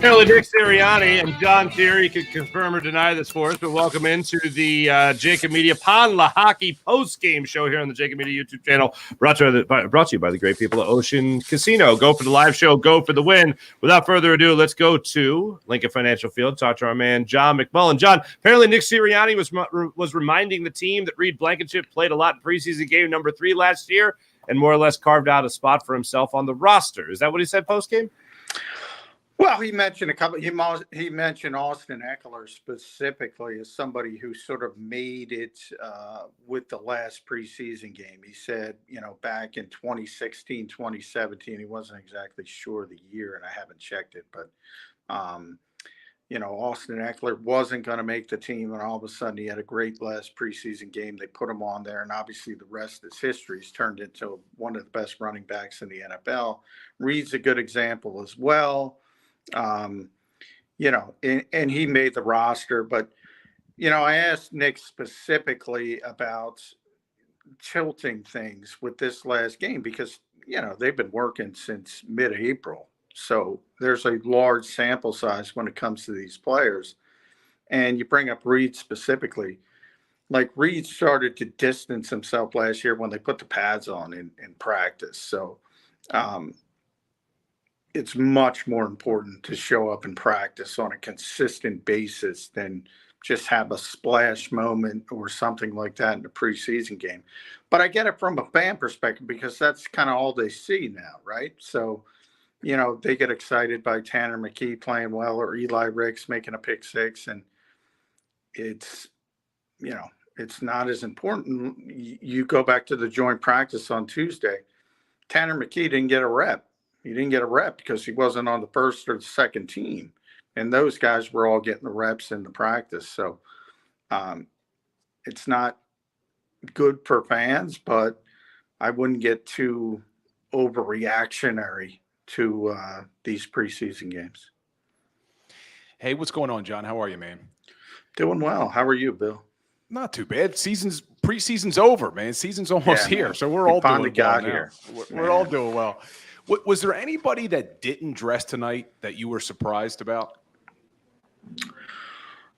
Hello, Nick Sirianni and John Thierry can confirm or deny this for us, but welcome into the JAKIB Media Lehocky Postgame show here on the JAKIB Media YouTube channel, brought to you by the great people at Ocean Casino. Go for the live show, go for the win. Without further ado, let's go to Lincoln Financial Field, talk to our man, John McMullen. John, apparently Nick Sirianni was reminding the team that Reed Blankenship played a lot in preseason game number 3 last year and more or less carved out a spot for himself on the roster. Is that what he said postgame? Well, he mentioned he mentioned Austin Ekeler specifically as somebody who sort of made it with the last preseason game. He said, back in 2016, 2017, he wasn't exactly sure the year, and I haven't checked it, but, Austin Ekeler wasn't going to make the team, and all of a sudden he had a great last preseason game. They put him on there, and obviously the rest is history. He's turned into one of the best running backs in the NFL. Reed's a good example as well. And he made the roster, but, I asked Nick specifically about tilting things with this last game because, they've been working since mid-April. So there's a large sample size when it comes to these players. And you bring up Reed specifically, like Reed started to distance himself last year when they put the pads on in practice. So, it's much more important to show up in practice on a consistent basis than just have a splash moment or something like that in a preseason game. But I get it from a fan perspective because that's kind of all they see now, right? So, they get excited by Tanner McKee playing well or Eli Ricks making a pick six, and it's not as important. You go back to the joint practice on Tuesday. Tanner McKee didn't get a rep. He didn't get a rep because he wasn't on the first or the second team. And those guys were all getting the reps in the practice. So it's not good for fans, but I wouldn't get too overreactionary to these preseason games. Hey, what's going on, John? How are you, man? Doing well. How are you, Bill? Not too bad. Preseason's over, man. Season's almost here. So we're all doing well here. We're all doing well. Was there anybody that didn't dress tonight that you were surprised about?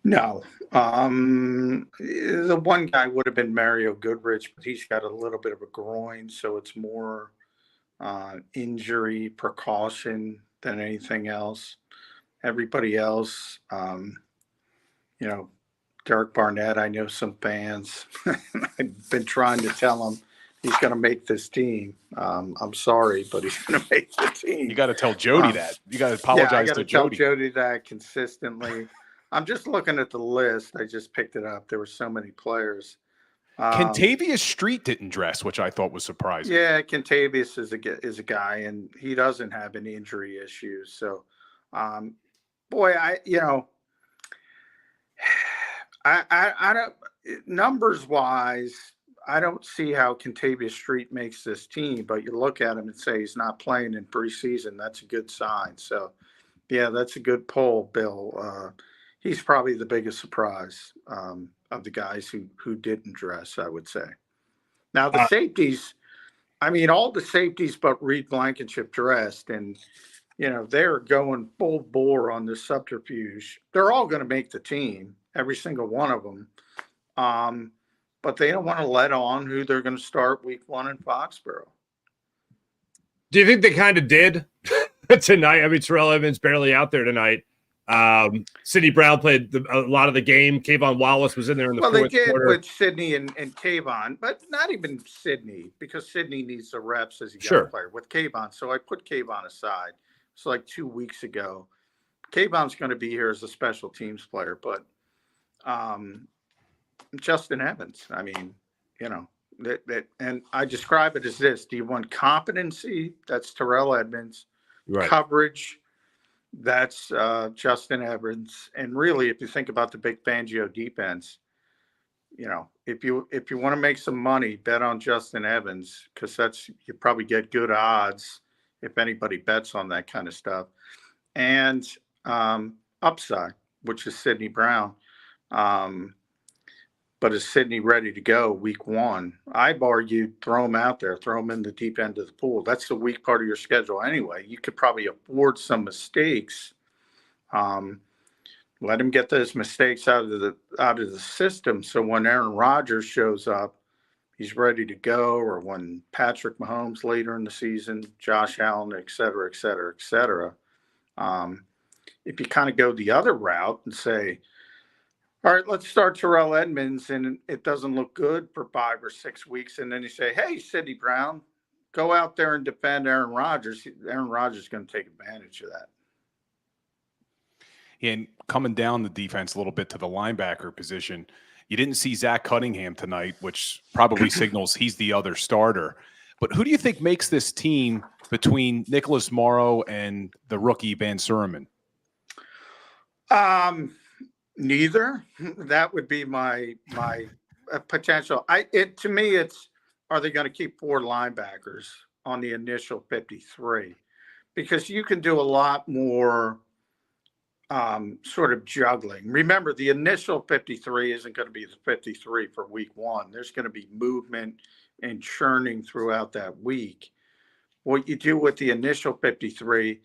No. The one guy would have been Mario Goodrich, but he's got a little bit of a groin, so it's more injury precaution than anything else. Everybody else, Derek Barnett, I know some fans. I've been trying to tell him he's going to make this team. I'm sorry, but he's going to make the team. You got to tell Jody that. You got to apologize I got to tell Jody. Jody that consistently. I'm just looking at the list. I just picked it up. There were so many players. Kentavious Street didn't dress, which I thought was surprising. Yeah, Kentavious is a guy, and he doesn't have an injury issue. So, I don't, numbers wise, I don't see how Kentavious Street makes this team, but you look at him and say he's not playing in preseason. That's a good sign. So, yeah, that's a good poll, Bill. He's probably the biggest surprise of the guys who didn't dress, I would say. Now, the safeties, all the safeties but Reed Blankenship dressed, and, they're going full bore on this subterfuge. They're all going to make the team, every single one of them. But they don't want to let on who they're going to start week 1 in Foxborough. Do you think they kind of did tonight? Terrell Evans barely out there tonight. Sidney Brown played a lot of the game. Kayvon Wallace was in there in the fourth quarter. Well, they did with Sidney and Kayvon, but not even Sidney, because Sidney needs the reps as a young player with Kayvon. So I put Kayvon aside. It's like 2 weeks ago. Kayvon's going to be here as a special teams player, but Justin Evans, and I describe it as this. Do you want competency? That's Terrell Edmonds. Right. Coverage, that's Justin Evans. And really, if you think about the Big Fangio defense, if you want to make some money, bet on Justin Evans, because you probably get good odds if anybody bets on that kind of stuff. And upside, which is Sidney Brown. But is Sidney ready to go week 1? I've argued throw him out there, throw him in the deep end of the pool. That's the weak part of your schedule anyway. You could probably afford some mistakes Let him get those mistakes out of the system, so when Aaron Rodgers shows up, he's ready to go. Or when Patrick Mahomes later in the season, Josh Allen, et cetera, et cetera, et cetera. If you kind of go the other route and say, all right, let's start Terrell Edmonds, and it doesn't look good for 5 or 6 weeks, and then you say, hey, Sidney Brown, go out there and defend Aaron Rodgers. Aaron Rodgers is going to take advantage of that. And coming down the defense a little bit to the linebacker position, you didn't see Zach Cunningham tonight, which probably signals he's the other starter. But who do you think makes this team between Nicholas Morrow and the rookie Van Surman? Neither. That would be my potential. To me, it's, are they going to keep 4 linebackers on the initial 53? Because you can do a lot more sort of juggling. Remember, the initial 53 isn't going to be the 53 for week 1. There's going to be movement and churning throughout that week. What you do with the initial 53,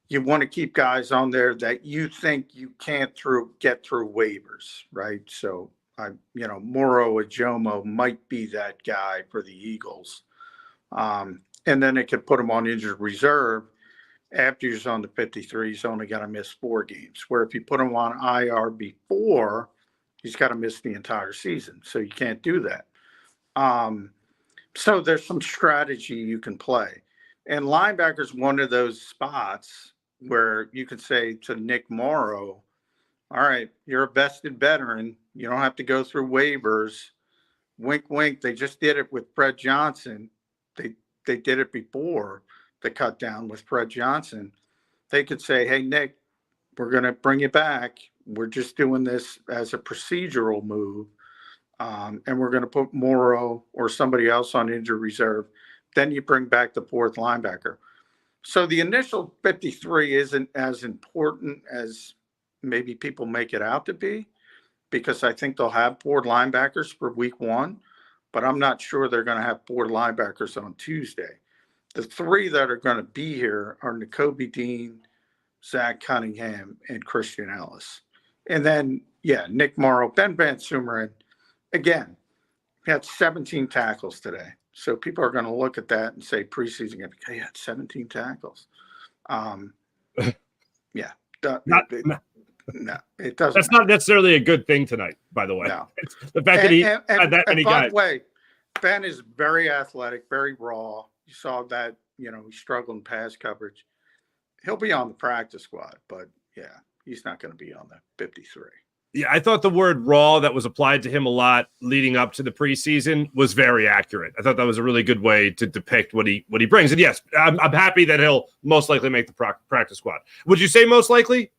you want to keep guys on there that you think you can't get through waivers, right? So, Morrow Ajomo might be that guy for the Eagles. And then they could put him on injured reserve. After he's on the 53, he's only got to miss 4 games. Where if you put him on IR before, he's got to miss the entire season. So you can't do that. So there's some strategy you can play. And linebacker's one of those spots where you could say to Nick Morrow, all right, you're a vested veteran. You don't have to go through waivers. Wink, wink. They just did it with Fred Johnson. They did it before the cut down with Fred Johnson. They could say, hey, Nick, we're going to bring you back. We're just doing this as a procedural move. And we're going to put Morrow or somebody else on injured reserve. Then you bring back the 4th linebacker. So the initial 53 isn't as important as maybe people make it out to be, because I think they'll have 4 linebackers for week 1, but I'm not sure they're going to have 4 linebackers on Tuesday. The 3 that are going to be here are Nakobe Dean, Zach Cunningham, and Christian Ellis. And then, Nick Morrow, Ben Van Sumeren. Again, he had 17 tackles today. So people are going to look at that and say preseason, he had 17 tackles. No, it doesn't. That's not necessarily a good thing tonight, by the way. No. The fact that he had that many guys. By the way, Ben is very athletic, very raw. You saw that, he struggled in pass coverage. He'll be on the practice squad, but he's not going to be on the 53. Yeah, I thought the word raw that was applied to him a lot leading up to the preseason was very accurate. I thought that was a really good way to depict what he brings. And yes, I'm happy that he'll most likely make the practice squad. Would you say most likely?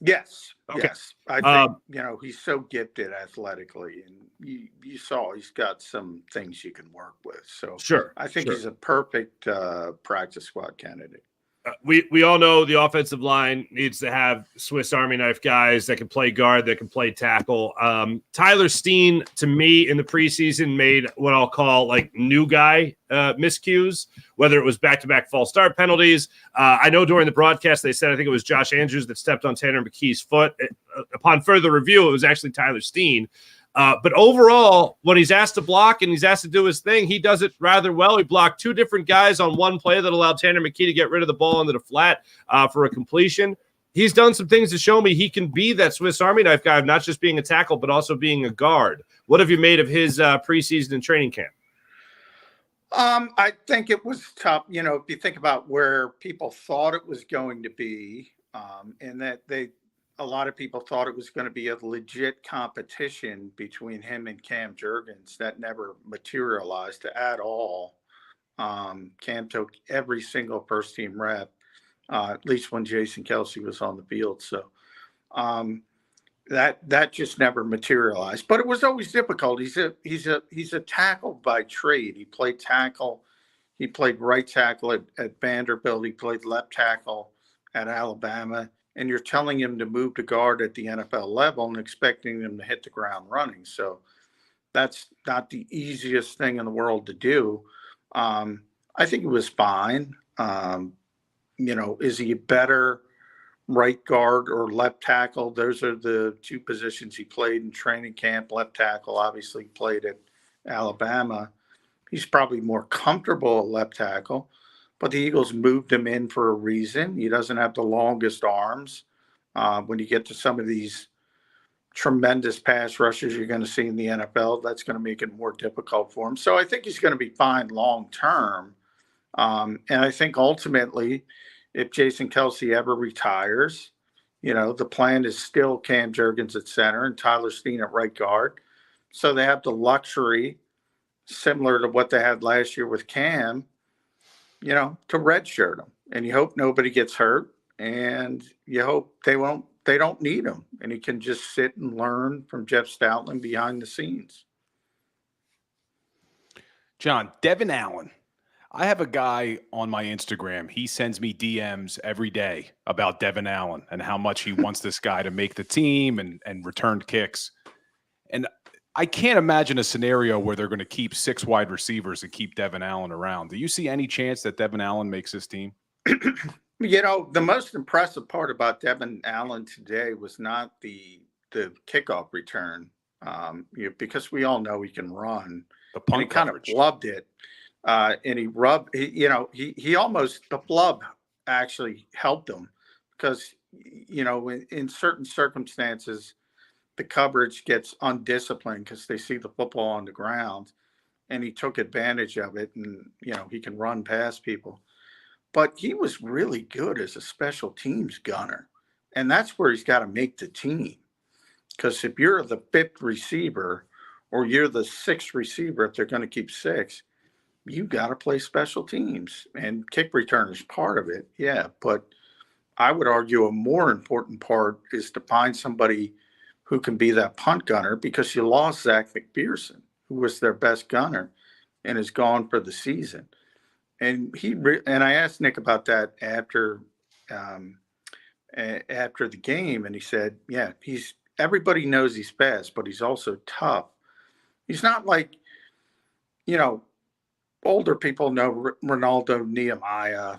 Yes. Okay. Yes. I think, he's so gifted athletically, and you saw he's got some things you can work with. So sure, I think he's a perfect practice squad candidate. We all know the offensive line needs to have Swiss Army knife guys that can play guard, that can play tackle. Tyler Steen, to me, in the preseason, made what I'll call like new guy miscues, whether it was back-to-back false start penalties. I know during the broadcast they said, I think it was Josh Andrews that stepped on Tanner McKee's foot. Upon further review, it was actually Tyler Steen. But overall, when he's asked to block and he's asked to do his thing, he does it rather well. He blocked 2 different guys on one play that allowed Tanner McKee to get rid of the ball into the flat for a completion. He's done some things to show me he can be that Swiss Army knife guy of not just being a tackle, but also being a guard. What have you made of his preseason and training camp? I think it was tough. If you think about where people thought it was going to be, and that a lot of people thought it was going to be a legit competition between him and Cam Jurgens. That never materialized at all. Cam took every single first team rep, at least when Jason Kelce was on the field. So that just never materialized. But it was always difficult. He's a tackle by trade. He played tackle. He played right tackle at Vanderbilt. He played left tackle at Alabama. And you're telling him to move to guard at the NFL level and expecting him to hit the ground running. So that's not the easiest thing in the world to do. I think it was fine. Is he a better right guard or left tackle. Those are the two positions he played in training camp. Left tackle obviously played at Alabama. He's probably more comfortable at left tackle, but the Eagles moved him in for a reason. He doesn't have the longest arms. When you get to some of these tremendous pass rushes you're going to see in the NFL, that's going to make it more difficult for him. So I think he's going to be fine long term. And I think ultimately, if Jason Kelce ever retires, the plan is still Cam Jurgens at center and Tyler Steen at right guard. So they have the luxury, similar to what they had last year with Cam, to redshirt him. And you hope nobody gets hurt, and you hope they don't need him, and he can just sit and learn from Jeff Stoutland behind the scenes. John, Devin Allen. I have a guy on my Instagram. He sends me DMs every day about Devin Allen and how much he wants this guy to make the team and return kicks. And I can't imagine a scenario where they're going to keep 6 wide receivers and keep Devin Allen around. Do you see any chance that Devin Allen makes this team? The most impressive part about Devin Allen today was not the kickoff return, because we all know he can run. The punt coverage. Kind of loved it. And he rubbed, he almost, the flub actually helped him because, in certain circumstances, the coverage gets undisciplined because they see the football on the ground, and he took advantage of it, and, he can run past people. But he was really good as a special teams gunner, and that's where he's got to make the team. Because if you're the 5th receiver or you're the 6th receiver, if they're going to keep 6, you got to play special teams, and kick return is part of it. Yeah. But I would argue a more important part is to find somebody who can be that punt gunner, because you lost Zach McPherson, who was their best gunner and is gone for the season. And I asked Nick about that after the game, and he said, yeah, everybody knows he's fast, but he's also tough. He's not like, older people know Ronaldo Nehemiah,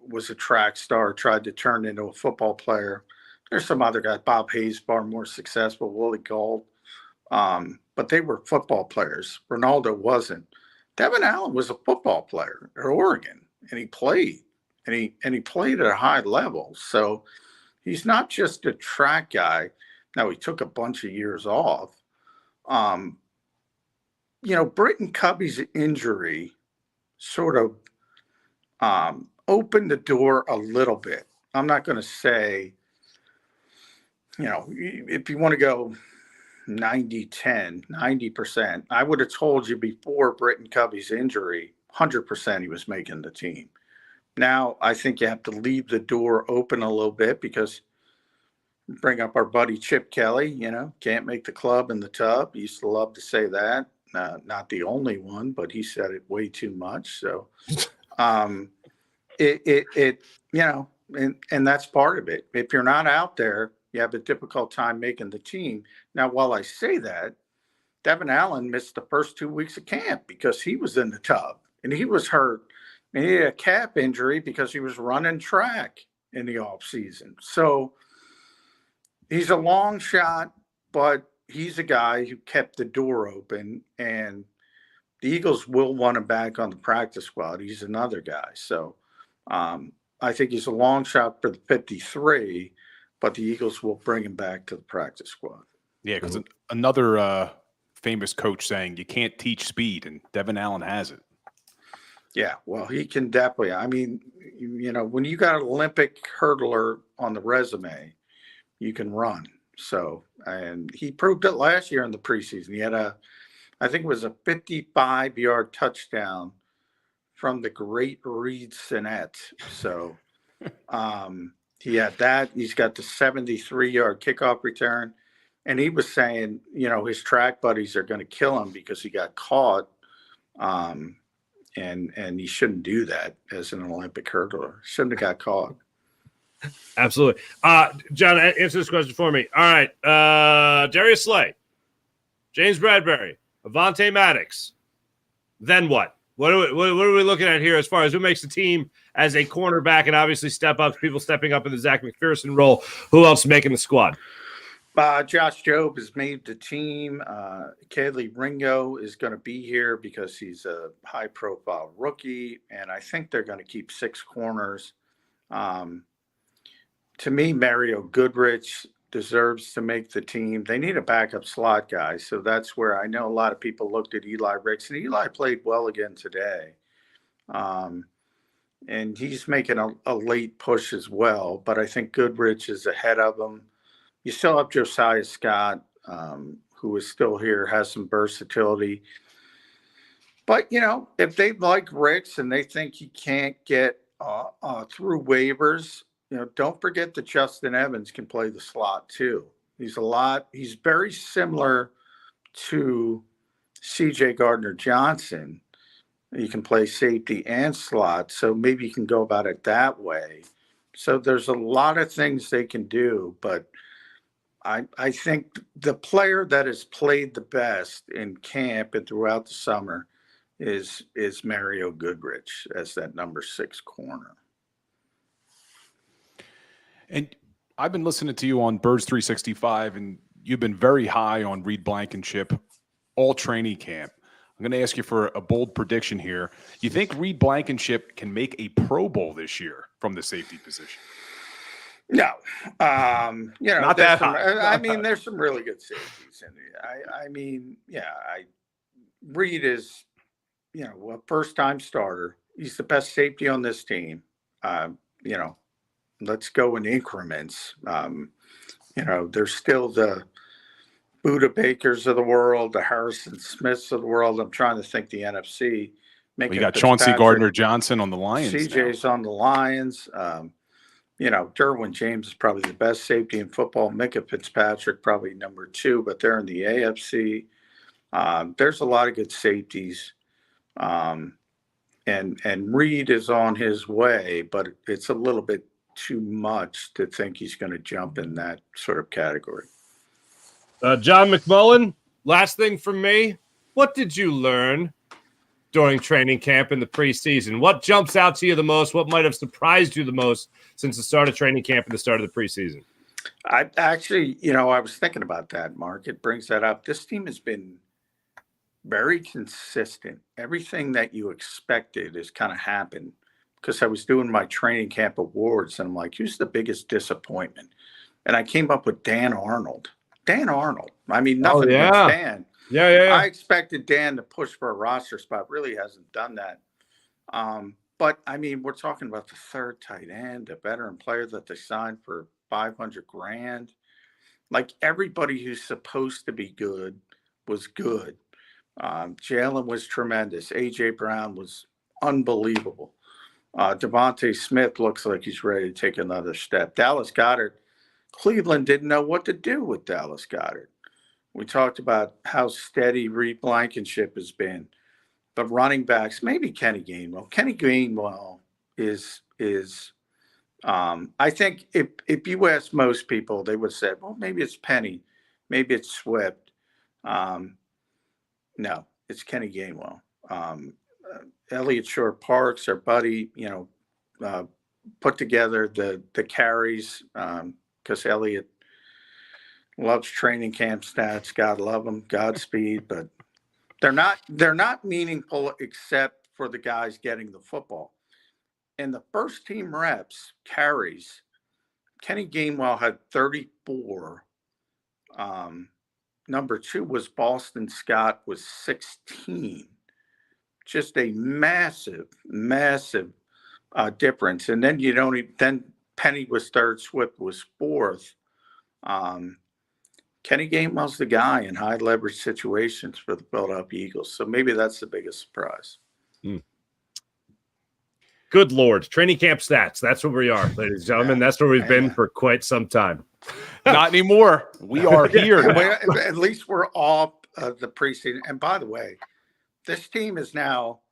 was a track star, tried to turn into a football player. There's some other guys, Bob Hayes, far more successful, Willie Gold. But they were football players. Ronaldo wasn't. Devin Allen was a football player at Oregon, and he played, and he played at a high level. So he's not just a track guy. Now, he took a bunch of years off. Britton Covey's injury sort of opened the door a little bit. I'm not going to say, if you want to go 90-10, 90%, I would have told you before Britton Covey's injury, 100% he was making the team. Now, I think you have to leave the door open a little bit, because bring up our buddy Chip Kelly, can't make the club in the tub. He used to love to say that. Not the only one, but he said it way too much. So and that's part of it. If you're not out there, you have a difficult time making the team. Now, while I say that, Devin Allen missed the first 2 weeks of camp because he was in the tub, and he was hurt, and he had a calf injury because he was running track in the off season. So he's a long shot, but he's a guy who kept the door open, and the Eagles will want him back on the practice squad. He's another guy. So I think he's a long shot for the 53, but the Eagles will bring him back to the practice squad. Yeah, because another famous coach saying you can't teach speed, and Devin Allen has it. Yeah, well, he can definitely. I mean, when you got an Olympic hurdler on the resume, you can run. So, and he proved it last year in the preseason. He had I think it was a 55-yard touchdown from the great Reed Sinnett. So he had that. He's got the 73-yard kickoff return. And he was saying, his track buddies are going to kill him because he got caught. And he shouldn't do that as an Olympic hurdler. Shouldn't have got caught. Absolutely. John, answer this question for me. All right. Darius Slay, James Bradbury, Avonte Maddox. Then what? What are we looking at here as far as who makes the team as a cornerback and obviously step up, people stepping up in the Zach McPherson role? Who else is making the squad? Josh Jobe has made the team. Kaylee Ringo is going to be here because he's a high-profile rookie, and I think they're going to keep 6 corners. To me, Mario Goodrich deserves to make the team. They need a backup slot guy, so that's where I know a lot of people looked at Eli Ricks, and Eli played well again today. And he's making a late push as well, but I think Goodrich is ahead of him. You still have Josiah Scott, who is still here, has some versatility. But, if they like Ricks and they think he can't get through waivers, don't forget that Justin Evans can play the slot too. He's very similar to C.J. Gardner-Johnson. You can play safety and slot, so maybe you can go about it that way. So there's a lot of things they can do, but I think the player that has played the best in camp and throughout the summer is Mario Goodrich as that number 6 corner. And I've been listening to you on Birds 365, and you've been very high on Reed Blankenship all training camp. I'm going to ask you for a bold prediction here. You think Reed Blankenship can make a Pro Bowl this year from the safety position? No, not that high. There's some really good safeties in there. Reed is, a first-time starter. He's the best safety on this team. Let's go in increments. There's still the Buda Bakers of the world, the Harrison Smiths of the world. I'm trying to think the NFC. You got Chauncey Gardner-Johnson on the Lions. CJ's on the Lions. Derwin James is probably the best safety in football. Micah Fitzpatrick probably number 2, but they're in the AFC. There's a lot of good safeties. And Reed is on his way, but it's a little bit too much to think he's going to jump in that sort of category. John McMullen, last thing from me. What did you learn during training camp in the preseason? What jumps out to you the most? What might have surprised you the most since the start of training camp and the start of the preseason? I actually, I was thinking about that, Mark. It brings that up. This team has been very consistent. Everything that you expected has kind of happened, because I was doing my training camp awards, and I'm like, who's the biggest disappointment? And I came up with Dan Arnold. Nothing against Dan. Yeah. I expected Dan to push for a roster spot. Really hasn't done that. But we're talking about the 3rd tight end, a veteran player that they signed for $500,000. Like, everybody who's supposed to be good was good. Jalen was tremendous. AJ Brown was unbelievable. Devontae Smith looks like he's ready to take another step. Dallas Goedert, Cleveland didn't know what to do with Dallas Goedert. We talked about how steady Reed Blankenship has been. The running backs, maybe Kenny Gainwell. Kenny Gainwell is I think if you ask most people, they would say, well, maybe it's Penny, maybe it's Swift. No, it's Kenny Gainwell. Elliott Shore-Parks, our buddy, put together the carries because Elliott loves training camp stats. God love them, Godspeed. But they're not meaningful except for the guys getting the football. And the first team reps, carries, Kenny Gainwell had 34. Number 2 was Boston Scott with 16. Just a massive difference. And then then Penny was 3rd, Swift was 4th. Kenny Gainwell's the guy in high leverage situations for the Philadelphia Eagles. So maybe that's the biggest surprise. Good Lord. Training camp stats. That's where we are, ladies and gentlemen. That's where we've been for quite some time. Not anymore. We are here now. At least we're off the preseason. And by the way, this team is now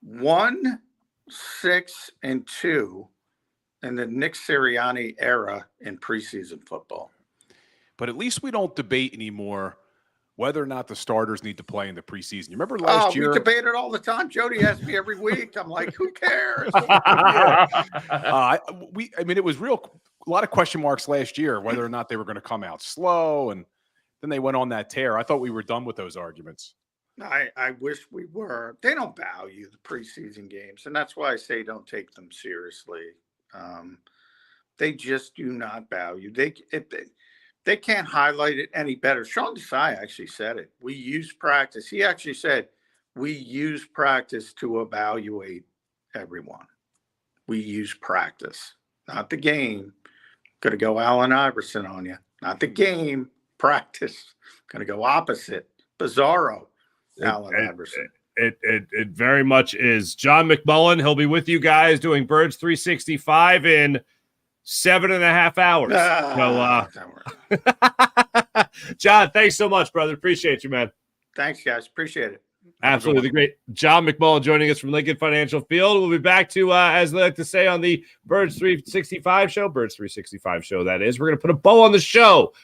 1-6-2 in the Nick Sirianni era in preseason football. But at least we don't debate anymore whether or not the starters need to play in the preseason. You remember last year? We debate it all the time. Jody asks me every week. I'm like, who cares? I mean, it was a lot of question marks last year, whether or not they were going to come out slow. And then they went on that tear. I thought we were done with those arguments. I wish we were. They don't value the preseason games. And that's why I say don't take them seriously. They just do not value. They can't highlight it any better. Sean Desai actually said it. We use practice. He actually said we use practice to evaluate everyone. We use practice, not the game. Going to go Allen Iverson on you. Not the game, practice. Going to go opposite. Bizarro, Allen Iverson. It very much is. John McMullen, he'll be with you guys doing Birds 365 in 7.5 hours. John, thanks so much, brother. Appreciate you, man. Thanks, guys. Appreciate it. Absolutely. The great John McMullen joining us from Lincoln Financial Field. We'll be back to, as they like to say on the Birds 365 show, that is. We're going to put a bow on the show